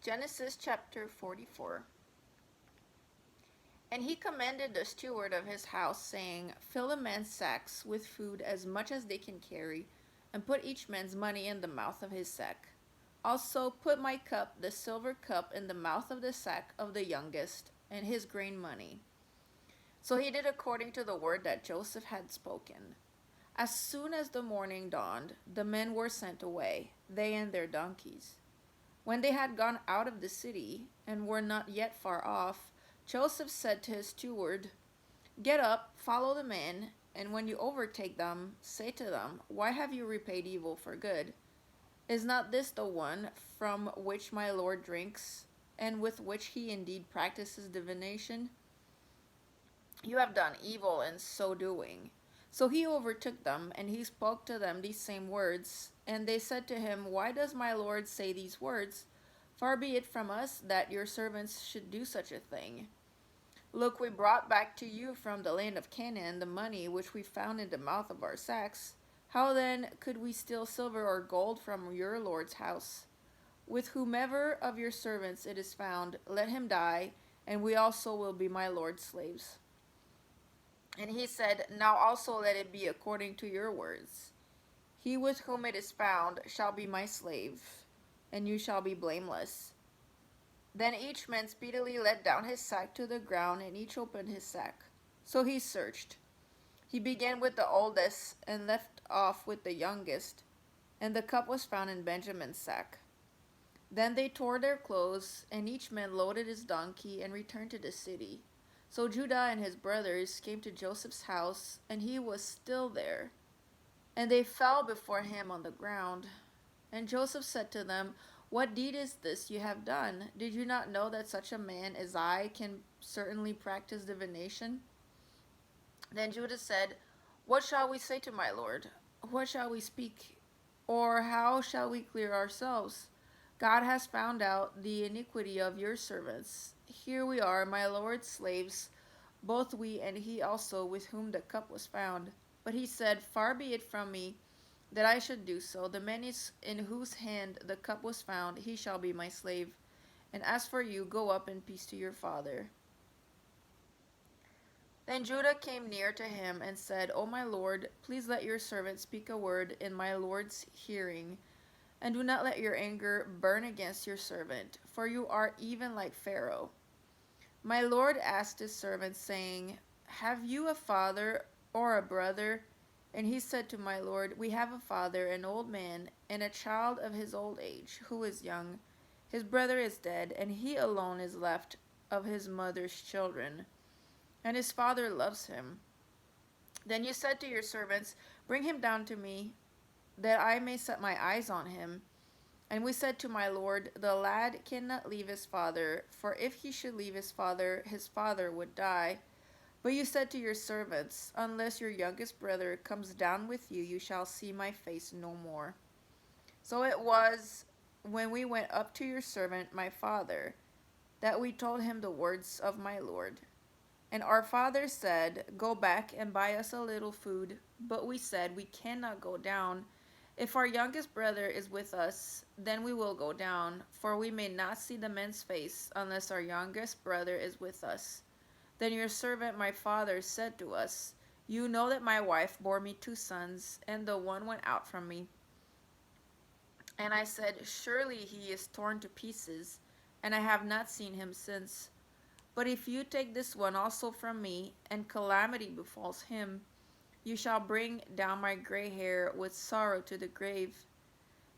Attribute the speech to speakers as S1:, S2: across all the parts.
S1: Genesis chapter 44. And he commanded the steward of his house, saying, Fill a man's sacks with food as much as they can carry, and put each man's money in the mouth of his sack. Also put my cup, the silver cup, in the mouth of the sack of the youngest, and his grain money. So he did according to the word that Joseph had spoken. As soon as the morning dawned, the men were sent away, they and their donkeys. When they had gone out of the city, and were not yet far off, Joseph said to his steward, Get up, follow the men, and when you overtake them, say to them, Why have you repaid evil for good? Is not this the one from which my Lord drinks, and with which he indeed practices divination? You have done evil in so doing. So he overtook them, and he spoke to them these same words. And they said to him, Why does my Lord say these words? Far be it from us that your servants should do such a thing. Look, we brought back to you from the land of Canaan the money which we found in the mouth of our sacks. How then could we steal silver or gold from your Lord's house? With whomever of your servants it is found, let him die, and we also will be my Lord's slaves. And he said, Now also let it be according to your words. He with whom it is found shall be my slave, and you shall be blameless. Then each man speedily let down his sack to the ground, and each opened his sack. So he searched. He began with the oldest, and left off with the youngest, and the cup was found in Benjamin's sack. Then they tore their clothes, and each man loaded his donkey, and returned to the city. So Judah and his brothers came to Joseph's house, and he was still there. And they fell before him on the ground. And Joseph said to them, What deed is this you have done? Did you not know that such a man as I can certainly practice divination? Then Judah said, What shall we say to my lord? What shall we speak? Or how shall we clear ourselves? God has found out the iniquity of your servants. Here we are, my lord's slaves, both we and he also with whom the cup was found. But he said, Far be it from me that I should do so. The man in whose hand the cup was found, he shall be my slave. And as for you, go up in peace to your father. Then Judah came near to him and said, O my lord, please let your servant speak a word in my lord's hearing, and do not let your anger burn against your servant, for you are even like Pharaoh. My lord asked his servant, saying, Have you a father or a brother? And he said to my lord, We have a father, an old man, and a child of his old age, who is young. His brother is dead, and he alone is left of his mother's children, and his father loves him. Then you said to your servants, Bring him down to me, that I may set my eyes on him. And we said to my lord, The lad cannot leave his father, for if he should leave his father would die. But you said to your servants, Unless your youngest brother comes down with you, you shall see my face no more. So it was, when we went up to your servant my father, that we told him the words of my lord. And our father said, Go back and buy us a little food. But we said, We cannot go down. If our youngest brother is with us, then we will go down, for we may not see the man's face unless our youngest brother is with us. Then your servant my father said to us, You know that my wife bore me 2 sons, and the one went out from me. And I said, Surely he is torn to pieces, and I have not seen him since. But if you take this one also from me, and calamity befalls him, you shall bring down my gray hair with sorrow to the grave.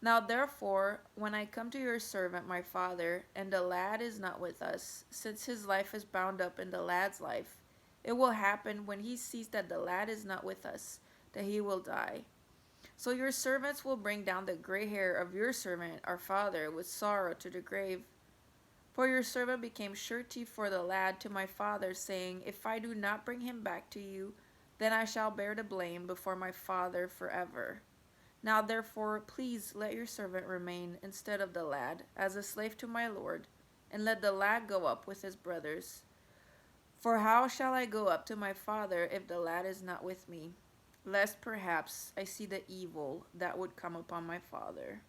S1: Now therefore, when I come to your servant my father, and the lad is not with us, since his life is bound up in the lad's life, it will happen when he sees that the lad is not with us, that he will die. So your servants will bring down the gray hair of your servant our father with sorrow to the grave. For your servant became surety for the lad to my father, saying, If I do not bring him back to you, then I shall bear the blame before my father forever. Now therefore, please let your servant remain instead of the lad, as a slave to my lord, and let the lad go up with his brothers. For how shall I go up to my father if the lad is not with me, lest perhaps I see the evil that would come upon my father.